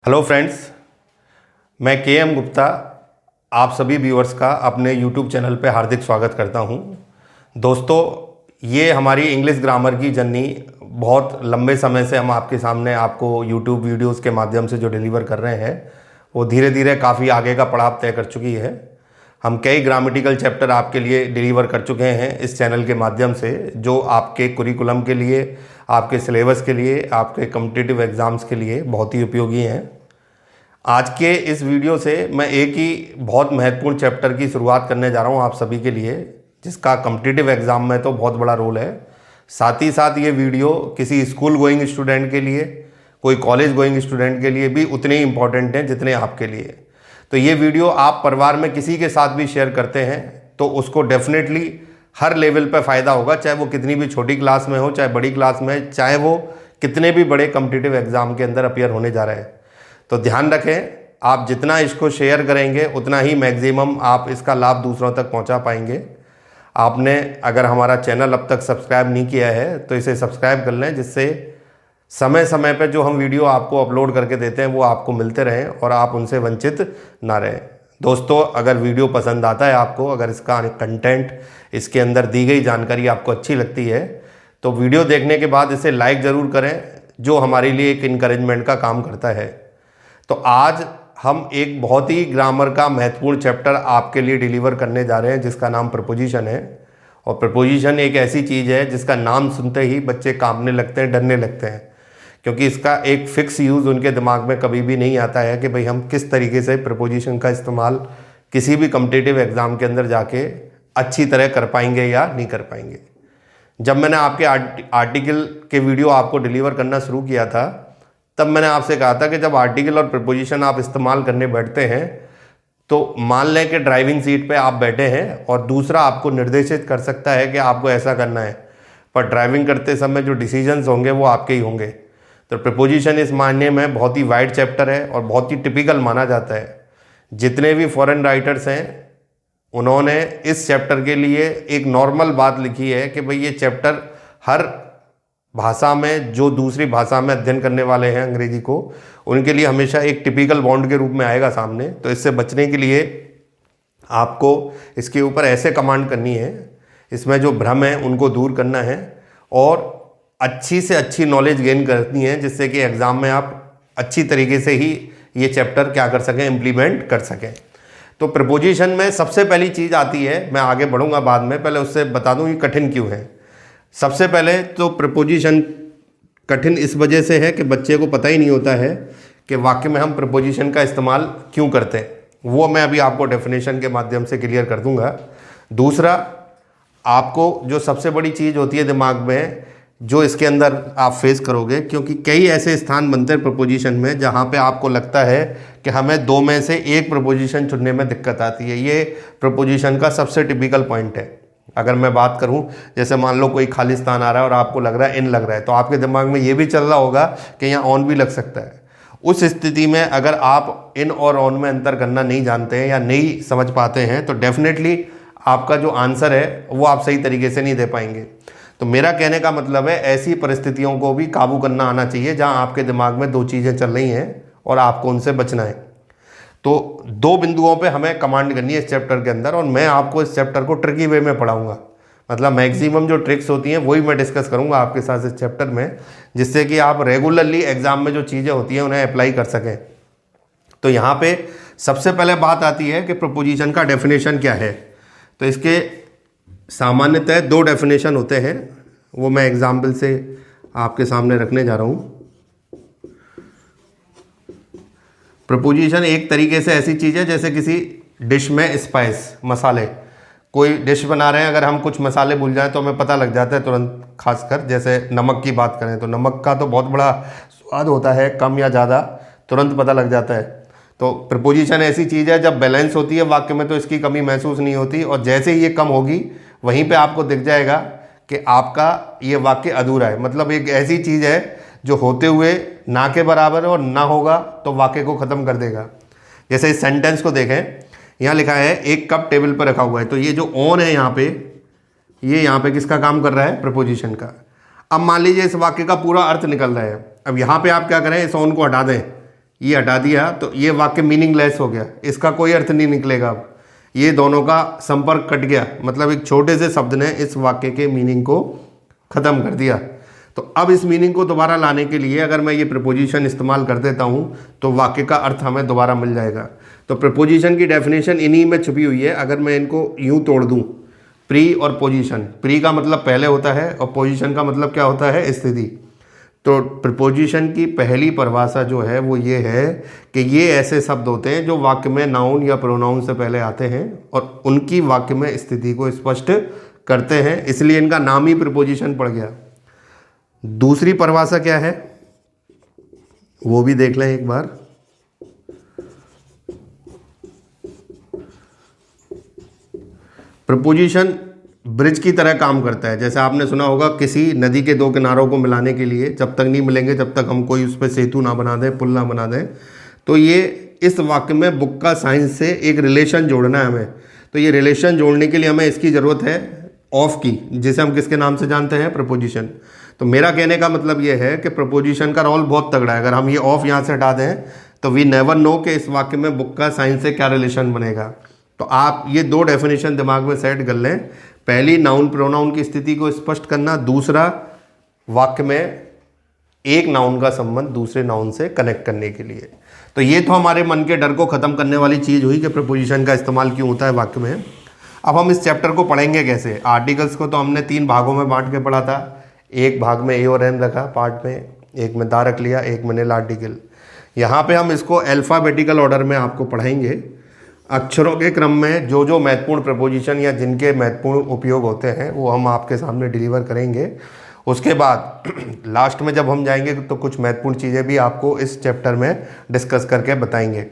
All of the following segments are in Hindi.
हेलो फ्रेंड्स, मैं के एम गुप्ता आप सभी व्यूअर्स का अपने यूट्यूब चैनल पे हार्दिक स्वागत करता हूं। दोस्तों, ये हमारी इंग्लिश ग्रामर की जर्नी बहुत लंबे समय से हम आपके सामने आपको यूट्यूब वीडियोस के माध्यम से जो डिलीवर कर रहे हैं वो धीरे धीरे काफ़ी आगे का पड़ाव तय कर चुकी है। हम कई ग्रामेटिकल चैप्टर आपके लिए डिलीवर कर चुके हैं इस चैनल के माध्यम से, जो आपके कुरिकुलम के लिए, आपके सिलेबस के लिए, आपके कॉम्पिटिटिव एग्ज़ाम्स के लिए बहुत ही उपयोगी हैं। आज के इस वीडियो से मैं एक ही बहुत महत्वपूर्ण चैप्टर की शुरुआत करने जा रहा हूं आप सभी के लिए, जिसका कॉम्पिटिटिव एग्ज़ाम में तो बहुत बड़ा रोल है। साथ ही साथ ये वीडियो किसी स्कूल गोइंग स्टूडेंट के लिए, कोई कॉलेज गोइंग स्टूडेंट के लिए भी उतने ही इंपॉर्टेंट हैं जितने आपके लिए। तो ये वीडियो आप परिवार में किसी के साथ भी शेयर करते हैं तो उसको डेफिनेटली हर लेवल पे फ़ायदा होगा, चाहे वो कितनी भी छोटी क्लास में हो, चाहे बड़ी क्लास में, चाहे वो कितने भी बड़े कॉम्पिटिटिव एग्ज़ाम के अंदर अपीयर होने जा रहे हैं। तो ध्यान रखें, आप जितना इसको शेयर करेंगे उतना ही मैक्सिमम आप इसका लाभ दूसरों तक पहुंचा पाएंगे। आपने अगर हमारा चैनल अब तक सब्सक्राइब नहीं किया है तो इसे सब्सक्राइब कर लें, जिससे समय समय पर जो हम वीडियो आपको अपलोड करके देते हैं वो आपको मिलते रहें और आप उनसे वंचित ना रहें। दोस्तों, अगर वीडियो पसंद आता है आपको, अगर इसका कंटेंट, इसके अंदर दी गई जानकारी आपको अच्छी लगती है तो वीडियो देखने के बाद इसे लाइक ज़रूर करें, जो हमारे लिए एक इनकरेजमेंट का काम करता है। तो आज हम एक बहुत ही ग्रामर का महत्वपूर्ण चैप्टर आपके लिए डिलीवर करने जा रहे हैं, जिसका नाम प्रपोजिशन है। और प्रपोजिशन एक ऐसी चीज़ है जिसका नाम सुनते ही बच्चे कांपने लगते हैं, डरने लगते हैं, क्योंकि इसका एक फ़िक्स यूज़ उनके दिमाग में कभी भी नहीं आता है कि भाई हम किस तरीके से प्रपोजिशन का इस्तेमाल किसी भी कॉम्पिटिटिव एग्ज़ाम के अंदर जाके अच्छी तरह कर पाएंगे या नहीं कर पाएंगे। जब मैंने आपके आर्टिकल के वीडियो आपको डिलीवर करना शुरू किया था, तब मैंने आपसे कहा था कि जब आर्टिकल और प्रपोजिशन आप इस्तेमाल करने बैठते हैं तो मान लें कि ड्राइविंग सीट पे आप बैठे हैं और दूसरा आपको निर्देशित कर सकता है कि आपको ऐसा करना है, पर ड्राइविंग करते समय जो डिसीजंस होंगे वो आपके ही होंगे। तो प्रपोजिशन इस मायने में बहुत ही वाइड चैप्टर है और बहुत ही टिपिकल माना जाता है। जितने भी फॉरेन राइटर्स हैं उन्होंने इस चैप्टर के लिए एक नॉर्मल बात लिखी है कि भाई ये चैप्टर हर भाषा में, जो दूसरी भाषा में अध्ययन करने वाले हैं अंग्रेजी को, उनके लिए हमेशा एक टिपिकल बॉन्ड के रूप में आएगा सामने। तो इससे बचने के लिए आपको इसके ऊपर ऐसे कमांड करनी है, इसमें जो भ्रम है उनको दूर करना है और अच्छी से अच्छी नॉलेज गेन करनी है, जिससे कि एग्ज़ाम में आप अच्छी तरीके से ही ये चैप्टर क्या कर सकें, इम्प्लीमेंट कर सकें। तो प्रपोजिशन में सबसे पहली चीज़ आती है, मैं आगे बढ़ूंगा बाद में, पहले उससे बता दूं ये कठिन क्यों है। सबसे पहले तो प्रपोजिशन कठिन इस वजह से है कि बच्चे को पता ही नहीं होता है कि वाक्य में हम प्रपोजिशन का इस्तेमाल क्यों करते हैं। वो मैं अभी आपको डेफिनेशन के माध्यम से क्लियर कर दूंगा। दूसरा, आपको जो सबसे बड़ी चीज़ होती है दिमाग में, जो इसके अंदर आप फेस करोगे, क्योंकि कई ऐसे स्थान बनते हैं प्रपोजिशन में जहाँ पे आपको लगता है कि हमें दो में से एक प्रपोजिशन चुनने में दिक्कत आती है। ये प्रपोजिशन का सबसे टिपिकल पॉइंट है। अगर मैं बात करूं, जैसे मान लो कोई खाली स्थान आ रहा है और आपको लग रहा है इन लग रहा है, तो आपके दिमाग में ये भी चल रहा होगा कि यहाँ ऑन भी लग सकता है। उस स्थिति में अगर आप इन और ऑन में अंतर करना नहीं जानते हैं या नहीं समझ पाते हैं तो डेफिनेटली आपका जो आंसर है वो आप सही तरीके से नहीं दे पाएंगे। तो मेरा कहने का मतलब है, ऐसी परिस्थितियों को भी काबू करना आना चाहिए जहां आपके दिमाग में दो चीज़ें चल रही हैं और आपको उनसे बचना है। तो दो बिंदुओं पे हमें कमांड करनी है इस चैप्टर के अंदर, और मैं आपको इस चैप्टर को ट्रिकी वे में पढ़ाऊंगा। मतलब मैक्सिमम जो ट्रिक्स होती हैं वही मैं डिस्कस करूंगा आपके साथ इस चैप्टर में, जिससे कि आप रेगुलरली एग्जाम में जो चीज़ें होती हैं उन्हें अप्लाई कर सकें। तो यहाँ पे सबसे पहले बात आती है कि प्रपोजिशन का डेफिनेशन क्या है। तो इसके सामान्यतः दो डेफिनेशन होते हैं, वो मैं एग्जाम्पल से आपके सामने रखने जा रहा हूँ। प्रपोजिशन एक तरीके से ऐसी चीज़ है जैसे किसी डिश में स्पाइस, मसाले, कोई डिश बना रहे हैं, अगर हम कुछ मसाले भूल जाएं तो हमें पता लग जाता है तुरंत। खासकर जैसे नमक की बात करें तो नमक का तो बहुत बड़ा स्वाद होता है, कम या ज़्यादा तुरंत पता लग जाता है। तो प्रपोजिशन ऐसी चीज़ है, जब बैलेंस होती है वाक्य में तो इसकी कमी महसूस नहीं होती, और जैसे ही ये कम होगी वहीं पे आपको दिख जाएगा कि आपका ये वाक्य अधूरा है। मतलब एक ऐसी चीज़ है जो होते हुए ना के बराबर है और ना होगा तो वाक्य को ख़त्म कर देगा। जैसे इस सेंटेंस को देखें, यहाँ लिखा है एक कप टेबल पर रखा हुआ है, तो ये जो ऑन है यहाँ पे, ये यहाँ पे किसका काम कर रहा है, प्रपोजिशन का। अब मान लीजिए इस वाक्य का पूरा अर्थ निकल रहा है, अब यहाँ पे आप क्या करें, इस ऑन को हटा दें, ये हटा दिया तो ये वाक्य मीनिंगलेस हो गया, इसका कोई अर्थ नहीं निकलेगा। अब ये दोनों का संपर्क कट गया, मतलब एक छोटे से शब्द ने इस वाक्य के मीनिंग को ख़त्म कर दिया। तो अब इस मीनिंग को दोबारा लाने के लिए अगर मैं ये प्रीपोजिशन इस्तेमाल कर देता हूँ तो वाक्य का अर्थ हमें दोबारा मिल जाएगा। तो प्रीपोजिशन की डेफिनेशन इन्हीं में छुपी हुई है। अगर मैं इनको यूँ तोड़ दूँ, प्री और पोजीशन, प्री का मतलब पहले होता है और पोजीशन का मतलब क्या होता है, स्थिति। तो प्रीपोजिशन की पहली परिभाषा जो है वो ये है कि ये ऐसे शब्द होते हैं जो वाक्य में नाउन या प्रोनाउन से पहले आते हैं और उनकी वाक्य में स्थिति को स्पष्ट करते हैं, इसलिए इनका नाम ही प्रीपोजिशन पड़ गया। दूसरी परिभाषा क्या है वो भी देख लें एक बार। प्रीपोजिशन ब्रिज की तरह काम करता है। जैसे आपने सुना होगा, किसी नदी के दो किनारों को मिलाने के लिए जब तक नहीं मिलेंगे जब तक हम कोई उस पर सेतु ना बना दें, पुल ना बना दें। तो ये इस वाक्य में बुक का साइंस से एक रिलेशन जोड़ना है हमें। तो ये रिलेशन जोड़ने के लिए हमें इसकी ज़रूरत है ऑफ की, जिसे हम किसके नाम से जानते हैं, प्रपोजिशन। तो मेरा कहने का मतलब ये है कि प्रपोजिशन का रोल बहुत तगड़ा है। अगर हम ये ऑफ यहाँ से हटा दें तो वी नेवर नो कि इस वाक्य में बुक का साइंस से क्या रिलेशन बनेगा। तो आप ये दो डेफिनेशन दिमाग में सेट कर लें। पहली, नाउन प्रोनाउन की स्थिति को स्पष्ट करना। दूसरा, वाक्य में एक नाउन का संबंध दूसरे नाउन से कनेक्ट करने के लिए। तो ये तो हमारे मन के डर को ख़त्म करने वाली चीज़ हुई कि प्रपोजिशन का इस्तेमाल क्यों होता है वाक्य में। अब हम इस चैप्टर को पढ़ेंगे कैसे। आर्टिकल्स को तो हमने 3 भागों में बांट के पढ़ा था। एक भाग में ए और एन रखा पार्ट में, एक में दा रख लिया, एक में नील आर्टिकल। यहाँ पे हम इसको अल्फ़ाबेटिकल ऑर्डर में आपको पढ़ाएंगे। अक्षरों के क्रम में जो जो महत्वपूर्ण प्रपोजिशन या जिनके महत्वपूर्ण उपयोग होते हैं वो हम आपके सामने डिलीवर करेंगे। उसके बाद लास्ट में जब हम जाएंगे तो कुछ महत्वपूर्ण चीज़ें भी आपको इस चैप्टर में डिस्कस करके बताएंगे।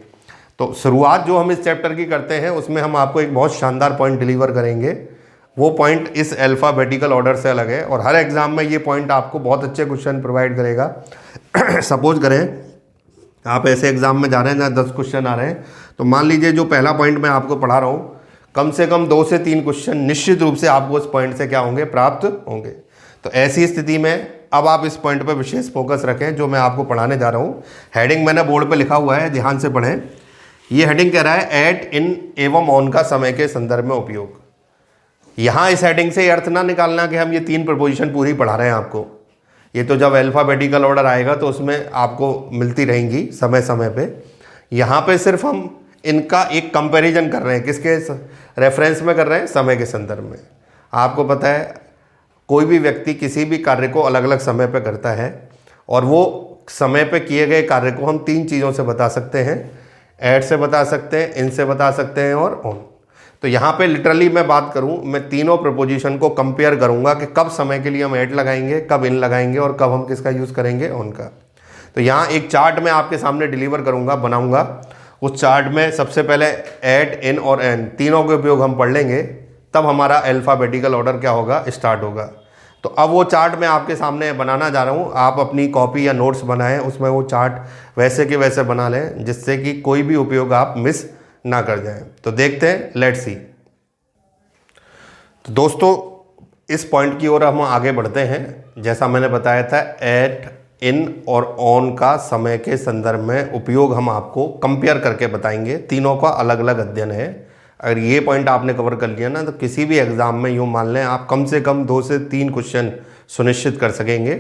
तो शुरुआत जो हम इस चैप्टर की करते हैं उसमें हम आपको एक बहुत शानदार पॉइंट डिलीवर करेंगे। वो पॉइंट इस अल्फ़ाबेटिकल ऑर्डर से अलग है और हर एग्ज़ाम में ये पॉइंट आपको बहुत अच्छे क्वेश्चन प्रोवाइड करेगा। सपोज करें आप ऐसे एग्ज़ाम में जा रहे हैं जहाँ 10 क्वेश्चन आ रहे हैं, तो मान लीजिए जो पहला पॉइंट मैं आपको पढ़ा रहा हूँ, कम से कम 2 से 3 क्वेश्चन निश्चित रूप से आपको उस पॉइंट से क्या होंगे, प्राप्त होंगे। तो ऐसी स्थिति में अब आप इस पॉइंट पर विशेष फोकस रखें जो मैं आपको पढ़ाने जा रहा हूँ। हेडिंग मैंने बोर्ड पर लिखा हुआ है, ध्यान से पढ़ें। ये हेडिंग कह रहा है एट, इन एवं ऑन का समय के संदर्भ में उपयोग। यहाँ इस हेडिंग से अर्थ ना निकालना कि हम ये 3 प्रपोजिशन पूरी पढ़ा रहे हैं आपको। ये तो जब अल्फ़ाबेटिकल ऑर्डर आएगा तो उसमें आपको मिलती रहेंगी समय समय पे। यहाँ पे सिर्फ हम इनका एक कंपैरिजन कर रहे हैं, किसके रेफरेंस में कर रहे हैं, समय के संदर्भ में। आपको पता है कोई भी व्यक्ति किसी भी कार्य को अलग अलग समय पे करता है और वो समय पे किए गए कार्य को हम 3 चीज़ों से बता सकते हैं। एट से बता सकते हैं, इन से बता सकते हैं और ऑन। तो यहाँ पे लिटरली मैं बात करूँ, मैं तीनों प्रपोजिशन को कंपेयर करूँगा कि कब समय के लिए हम एट लगाएंगे, कब इन लगाएंगे और कब हम किसका यूज़ करेंगे, ऑन का। तो यहाँ एक चार्ट मैं आपके सामने डिलीवर करूँगा, बनाऊँगा। उस चार्ट में सबसे पहले एट, इन और एन तीनों के उपयोग हम पढ़ लेंगे, तब हमारा अल्फ़ाबेटिकल ऑर्डर क्या होगा, स्टार्ट होगा। तो अब वो चार्ट मैं आपके सामने बनाना जा रहा हूँ। आप अपनी कॉपी या नोट्स बनाएं, उसमें वो चार्ट वैसे के वैसे बना लें जिससे कि कोई भी उपयोग आप मिस ना कर जाएं। तो देखते हैं, लेट्स सी। तो दोस्तों इस पॉइंट की ओर हम आगे बढ़ते हैं। जैसा मैंने बताया था, एट, इन और ऑन का समय के संदर्भ में उपयोग हम आपको कंपेयर करके बताएंगे। तीनों का अलग अलग अध्ययन है। अगर ये पॉइंट आपने कवर कर लिया ना तो किसी भी एग्ज़ाम में यूँ मान लें आप कम से कम 2 से 3 क्वेश्चन सुनिश्चित कर सकेंगे।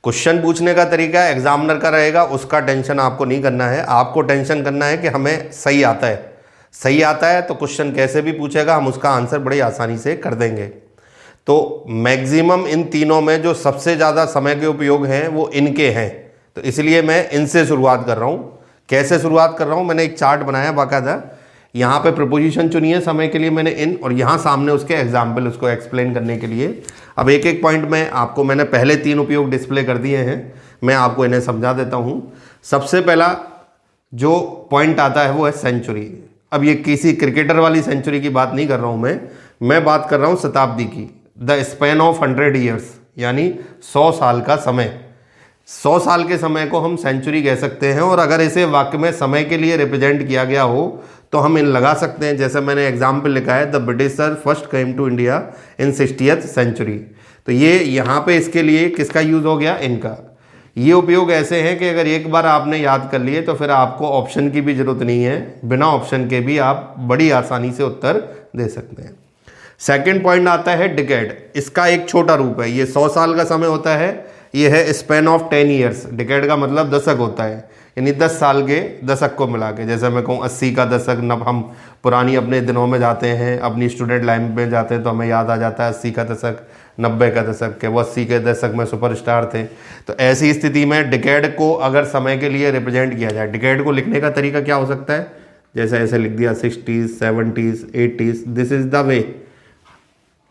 क्वेश्चन पूछने का तरीका एग्जामिनर का रहेगा, उसका टेंशन आपको नहीं करना है। आपको टेंशन करना है कि हमें सही आता है। सही आता है तो क्वेश्चन कैसे भी पूछेगा हम उसका आंसर बड़ी आसानी से कर देंगे। तो मैक्सिमम इन तीनों में जो सबसे ज़्यादा समय के उपयोग हैं वो इनके हैं, तो इसलिए मैं इनसे शुरुआत कर रहा हूँ। कैसे शुरुआत कर रहा हूँ, मैंने एक चार्ट बनाया बाकायदा। यहाँ पे प्रपोजिशन चुनी है समय के लिए मैंने इन, और यहाँ सामने उसके एग्जाम्पल उसको एक्सप्लेन करने के लिए। अब एक एक पॉइंट में आपको मैंने पहले 3 उपयोग डिस्प्ले कर दिए हैं, मैं आपको इन्हें समझा देता हूँ। सबसे पहला जो पॉइंट आता है वो है सेंचुरी। अब ये किसी क्रिकेटर वाली सेंचुरी की बात नहीं कर रहा हूँ मैं बात कर रहा हूँ शताब्दी की। द स्पैन ऑफ 100 ईयर्स, यानी 100 साल का समय। 100 साल के समय को हम सेंचुरी कह सकते हैं। और अगर इसे वाक्य में समय के लिए रिप्रेजेंट किया गया हो तो हम इन लगा सकते हैं। जैसे मैंने एग्जाम्पल लिखा है, the Britisher first came to India in 60th century. तो ये यहाँ पे इसके लिए किसका यूज़ हो गया, इनका। ये उपयोग ऐसे हैं कि अगर एक बार आपने याद कर लिए तो फिर आपको ऑप्शन की भी जरूरत नहीं है, बिना ऑप्शन के भी आप बड़ी आसानी से उत्तर दे सकते हैं। सेकंड पॉइंट आता है डिकेड। इसका एक छोटा रूप है, ये 100 साल का समय होता है, ये है स्पेन ऑफ 10 ईयर्स। डिकेड का मतलब दशक होता है, यानी 10 साल के दशक को मिला के। जैसे मैं कहूँ 80 का दशक, नब हम पुरानी अपने दिनों में जाते हैं, अपनी स्टूडेंट लाइफ में जाते हैं तो हमें याद आ जाता है 80 का दशक, 90 का दशक के, वो 80 के दशक में सुपरस्टार थे। तो ऐसी स्थिति में डिकेड को अगर समय के लिए रिप्रेजेंट किया जाए, डिकेड को लिखने का तरीका क्या हो सकता है, जैसे ऐसे लिख दिया 60s, 70s, 80s, this is the way.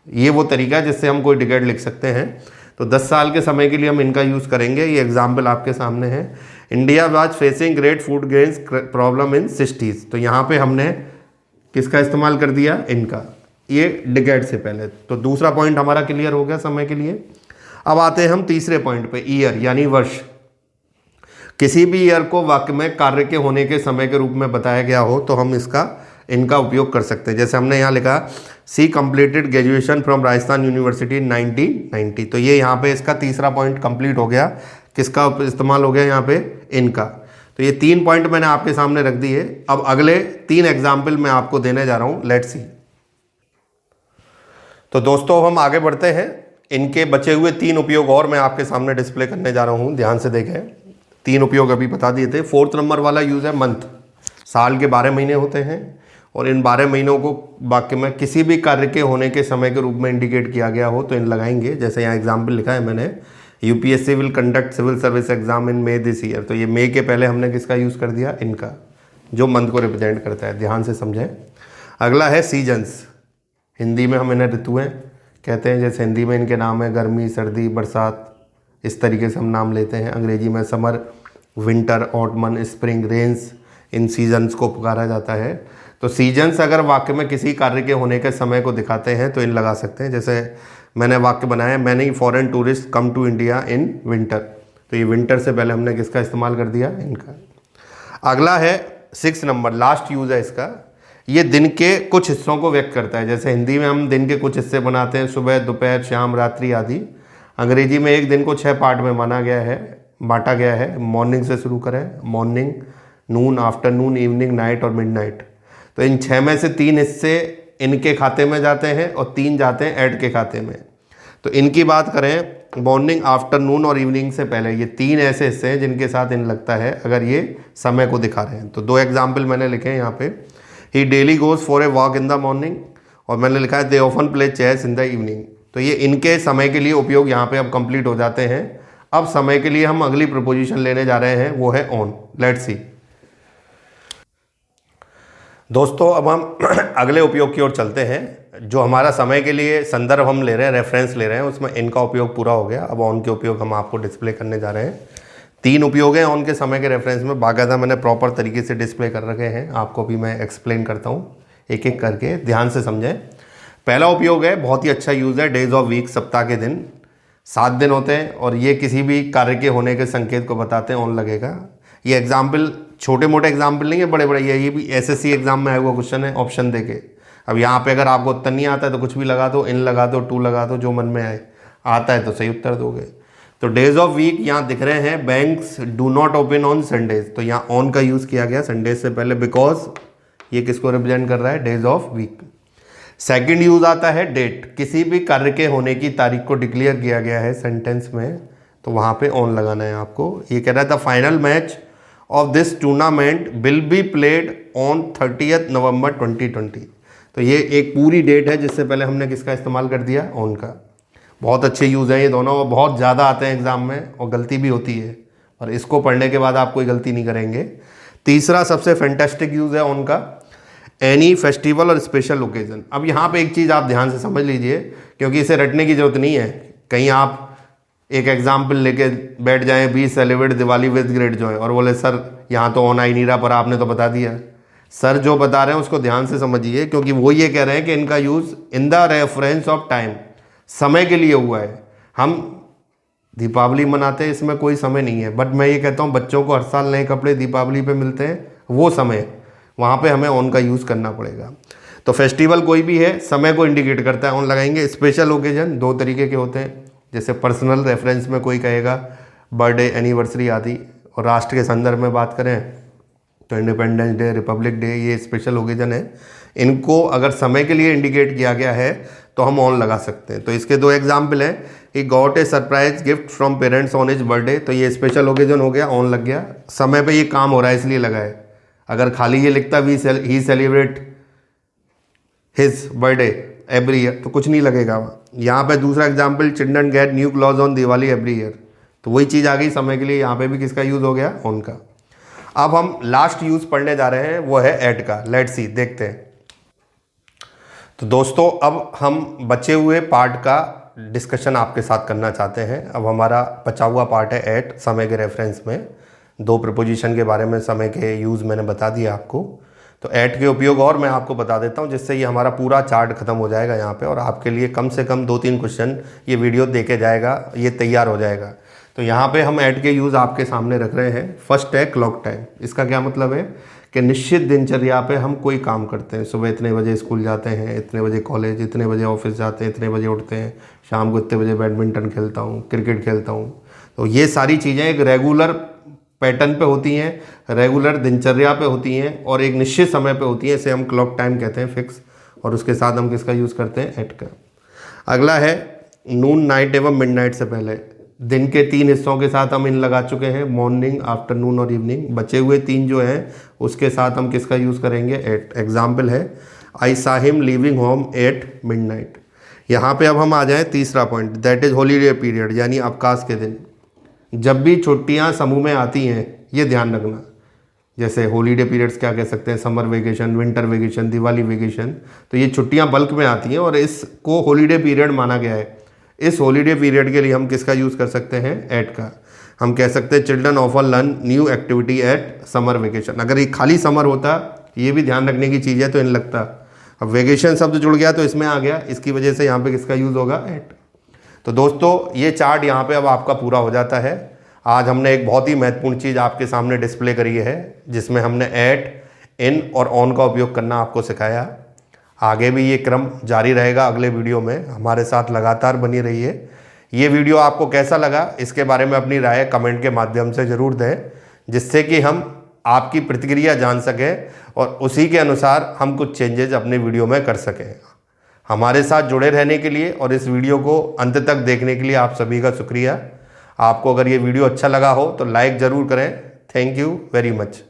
ये वो तरीका है जिससे हम कोई डिकेड लिख सकते हैं। तो 10 साल के समय के लिए हम इनका यूज़ करेंगे। ये एग्जाम्पल आपके सामने है। India was facing great food grains problem in 60s। तो यहाँ पे हमने किसका इस्तेमाल कर दिया, इनका, ये डिकेड से पहले। तो दूसरा पॉइंट हमारा क्लियर हो गया समय के लिए। अब आते हैं हम तीसरे पॉइंट पे, ईयर यानी वर्ष। किसी भी ईयर को वाक्य में कार्य के होने के समय के रूप में बताया गया हो तो हम इनका उपयोग कर सकते हैं। जैसे हमने यहाँ लिखा C completed graduation from Rajasthan university 1990। तो ये यहाँ पे इसका तीसरा पॉइंट कंप्लीट हो गया। किसका इस्तेमाल हो गया यहाँ पे, इनका। तो ये 3 पॉइंट मैंने आपके सामने रख दिए। अब अगले 3 एग्जाम्पल मैं आपको देने जा रहा हूँ, लेट्स सी। तो दोस्तों हम आगे बढ़ते हैं। इनके बचे हुए 3 उपयोग और मैं आपके सामने डिस्प्ले करने जा रहा हूँ, ध्यान से देखें। 3 उपयोग अभी बता दिए थे। 4th नंबर वाला यूज है मंथ। साल के 12 महीने होते हैं और इन 12 महीनों को वाक्य में किसी भी कार्य के होने के समय के रूप में इंडिकेट किया गया हो तो इन लगाएंगे। जैसे यहाँ एग्जाम्पल लिखा है मैंने, UPSC will conduct civil service exam in May this year. तो ये मई के पहले हमने किसका यूज़ कर दिया, इनका, जो मंथ को रिप्रेजेंट करता है। ध्यान से समझें। अगला है सीजन्स। हिंदी में हम इन्हें ऋतुएं कहते हैं। जैसे हिंदी में इनके नाम है गर्मी, सर्दी, बरसात, इस तरीके से हम नाम लेते हैं। अंग्रेजी में summer, winter, autumn, spring, rains, इन सीजन्स को पुकारा जाता है। तो सीजन्स अगर वाक्य में किसी कार्य के होने के समय को दिखाते हैं तो इन लगा सकते हैं। जैसे मैंने वाक्य बनाया, many foreign tourist come to India in winter. तो ये विंटर से पहले हमने किसका इस्तेमाल कर दिया, इनका। अगला है 6 नंबर, लास्ट यूज है इसका। ये दिन के कुछ हिस्सों को व्यक्त करता है। जैसे हिंदी में हम दिन के कुछ हिस्से बनाते हैं, सुबह, दोपहर, शाम, रात्रि आदि। अंग्रेजी में एक दिन को 6 पार्ट में बांटा गया है। मॉर्निंग से शुरू करें, मॉर्निंग, नून, आफ्टरनून, इवनिंग, नाइट और मिडनाइट। तो इन 6 में से 3 हिस्से इनके खाते में जाते हैं और 3 जाते हैं ऐड के खाते में। तो इनकी बात करें, मॉर्निंग, आफ्टरनून और इवनिंग से पहले ये 3 ऐसे हिस्से हैं जिनके साथ इन लगता है अगर ये समय को दिखा रहे हैं। तो 2 एग्जाम्पल मैंने लिखे हैं यहाँ पे। He daily goes for a walk in the morning, और मैंने लिखा है they often play chess in the evening. तो ये इनके समय के लिए उपयोग यहाँ पे अब कंप्लीट हो जाते हैं। अब समय के लिए हम अगली प्रपोजिशन लेने जा रहे हैं, वो है ऑन। Let's see. दोस्तों अब हम अगले उपयोग की ओर चलते हैं। जो हमारा समय के लिए संदर्भ हम ले रहे हैं, रेफरेंस ले रहे हैं, उसमें इनका उपयोग पूरा हो गया। अब ऑन के उपयोग हम आपको डिस्प्ले करने जा रहे हैं। 3 उपयोग हैं ऑन के समय के रेफरेंस में। बाकायदा मैंने प्रॉपर तरीके से डिस्प्ले कर रखे हैं। आपको भी मैं एक्सप्लेन करता हूँ एक एक करके, ध्यान से समझें। पहला उपयोग है, बहुत ही अच्छा यूज़ है, डेज ऑफ वीक, सप्ताह के दिन। 7 दिन होते हैं और ये किसी भी कार्य के होने के संकेत को बताते हैं, ऑन लगेगा। ये एग्जाम्पल छोटे मोटे एग्जाम्पल नहीं है, बड़े बड़े। ये भी एसएससी एग्जाम में आया हुआ क्वेश्चन है, ऑप्शन देके। अब यहाँ पे अगर आपको उत्तर नहीं आता है तो कुछ भी लगा दो, इन लगा दो, टू लगा दो, जो मन में आए। आता है तो सही उत्तर दोगे। तो डेज ऑफ वीक यहाँ दिख रहे हैं, banks do not open on Sundays. तो यहाँ ऑन का यूज़ किया गया संडेज से पहले, बिकॉज ये किसको रिप्रेजेंट कर रहा है, days of week. Second use आता है डेट। किसी भी कार्य के होने की तारीख को डिक्लेयर किया गया है सेंटेंस में, तो वहाँ पे ऑन लगाना है आपको। ये कह रहा था final match of this tournament will be played on 30 नवंबर 2020। तो ये एक पूरी डेट है जिससे पहले हमने किसका इस्तेमाल कर दिया, ऑन का। बहुत अच्छे यूज़ हैं ये दोनों, और बहुत ज़्यादा आते हैं एग्जाम में और गलती भी होती है, और इसको पढ़ने के बाद आप कोई गलती नहीं करेंगे। तीसरा सबसे फैंटास्टिक यूज़ है ऑन का, एनी फेस्टिवल और स्पेशल ओकेजन। अब यहाँ पे एक चीज़ आप ध्यान से समझ लीजिए, क्योंकि इसे रटने की जरूरत नहीं है। कहीं आप एक एग्जाम्पल लेके बैठ जाएं, we celebrate Diwali with great joy, और बोले सर यहाँ तो ऑन आ ही नहीं रहा, पर आपने तो बता दिया। सर जो बता रहे हैं उसको ध्यान से समझिए, क्योंकि वो ये कह रहे हैं कि इनका use in the reference of time, समय के लिए हुआ है। हम दीपावली मनाते हैं, इसमें कोई समय नहीं है, बट मैं ये कहता हूँ बच्चों को हर साल नए कपड़े दीपावली पे मिलते हैं, वो समय, वहाँ पे हमें ऑन का यूज़ करना पड़ेगा। तो फेस्टिवल कोई भी है, समय को इंडिकेट करता है, ऑन लगाएंगे। स्पेशल ओकेजन 2 तरीके के होते हैं। जैसे पर्सनल रेफरेंस में कोई कहेगा बर्थडे एनिवर्सरी आदि। और राष्ट्र के संदर्भ में बात करें तो इंडिपेंडेंस डे, रिपब्लिक डे, ये स्पेशल ओकेजन है, इनको अगर समय के लिए इंडिकेट किया गया है तो हम ऑन लगा सकते हैं। तो इसके 2 एग्जाम्पल हैं, he got a surprise gift from parents on his birthday, तो ये स्पेशल ओकेजन हो गया, ऑन लग गया, समय पे ये काम हो रहा है इसलिए लगा है। अगर खाली ये लिखता he celebrate his birthday every year तो कुछ नहीं लगेगा। यहाँ पे दूसरा example, children get new cloth on Diwali every year, तो वही चीज़ आ गई समय के लिए, यहाँ पे भी किसका यूज़ हो गया, ऑन का। अब हम लास्ट यूज़ पढ़ने जा रहे हैं, वो है एट का। लेट्स सी, देखते हैं। तो दोस्तों अब हम बचे हुए पार्ट का डिस्कशन आपके साथ करना चाहते हैं। अब हमारा बचा हुआ पार्ट है एट, समय के रेफरेंस में 2 प्रपोजिशन के बारे में, समय के यूज़ मैंने बता दिया आपको। तो एट के उपयोग और मैं आपको बता देता हूँ, जिससे ये हमारा पूरा चार्ट खत्म हो जाएगा यहाँ पे, और आपके लिए कम से कम 2-3 क्वेश्चन ये वीडियो देके जाएगा, ये तैयार हो जाएगा। तो यहाँ पे हम एट के यूज़ आपके सामने रख रहे हैं। फर्स्ट है क्लॉक टाइम। इसका क्या मतलब है कि निश्चित दिनचर्या पे हम कोई काम करते हैं। सुबह इतने बजे स्कूल जाते हैं, इतने बजे कॉलेज, इतने बजे ऑफिस जाते हैं, इतने बजे उठते हैं, शाम को इतने बजे बैडमिंटन खेलता हूँ, क्रिकेट खेलता हूँ। तो ये सारी चीज़ें एक रेगुलर पैटर्न पे होती हैं, रेगुलर दिनचर्या पे होती हैं और एक निश्चित समय पे होती हैं। इसे हम क्लॉक टाइम कहते हैं, फिक्स। और उसके साथ हम किसका यूज़ करते हैं, एट का। अगला है नून, नाइट एवं मिडनाइट से पहले। दिन के 3 हिस्सों के साथ हम इन लगा चुके हैं, मॉर्निंग, आफ्टरनून और इवनिंग। बचे हुए 3 जो हैं उसके साथ हम किसका यूज़ करेंगे, एट। एग्जाम्पल है, I saw him leaving home at midnight. यहाँ पे अब हम आ जाएं तीसरा point, that is holiday period, यानी अवकाश के दिन। जब भी छुट्टियाँ समूह में आती हैं, ये ध्यान रखना। जैसे हॉलीडे पीरियड्स क्या कह सकते हैं, summer vacation, winter vacation, Diwali vacation, तो ये छुट्टियाँ बल्क में आती हैं और इसको हॉलीडे पीरियड माना गया है। इस हॉलीडे पीरियड के लिए हम किसका यूज़ कर सकते हैं, एट का। हम कह सकते हैं children offer learn new activity at summer vacation. अगर ये खाली समर होता, ये भी ध्यान रखने की चीज़ है, तो इन लगता। अब वेकेशन शब्द जुड़ गया तो इसमें आ गया, इसकी वजह से यहाँ पे किसका यूज़ होगा, एट। तो दोस्तों ये चार्ट यहाँ पे अब आपका पूरा हो जाता है। आज हमने एक बहुत ही महत्वपूर्ण चीज़ आपके सामने डिस्प्ले करी है, जिसमें हमने एट, इन और ऑन का उपयोग करना आपको सिखाया। आगे भी ये क्रम जारी रहेगा। अगले वीडियो में हमारे साथ लगातार बनी रहिए। ये वीडियो आपको कैसा लगा, इसके बारे में अपनी राय कमेंट के माध्यम से ज़रूर दें, जिससे कि हम आपकी प्रतिक्रिया जान सकें और उसी के अनुसार हम कुछ चेंजेस अपने वीडियो में कर सकें। हमारे साथ जुड़े रहने के लिए और इस वीडियो को अंत तक देखने के लिए आप सभी का शुक्रिया। आपको अगर ये वीडियो अच्छा लगा हो तो लाइक ज़रूर करें। Thank you very much.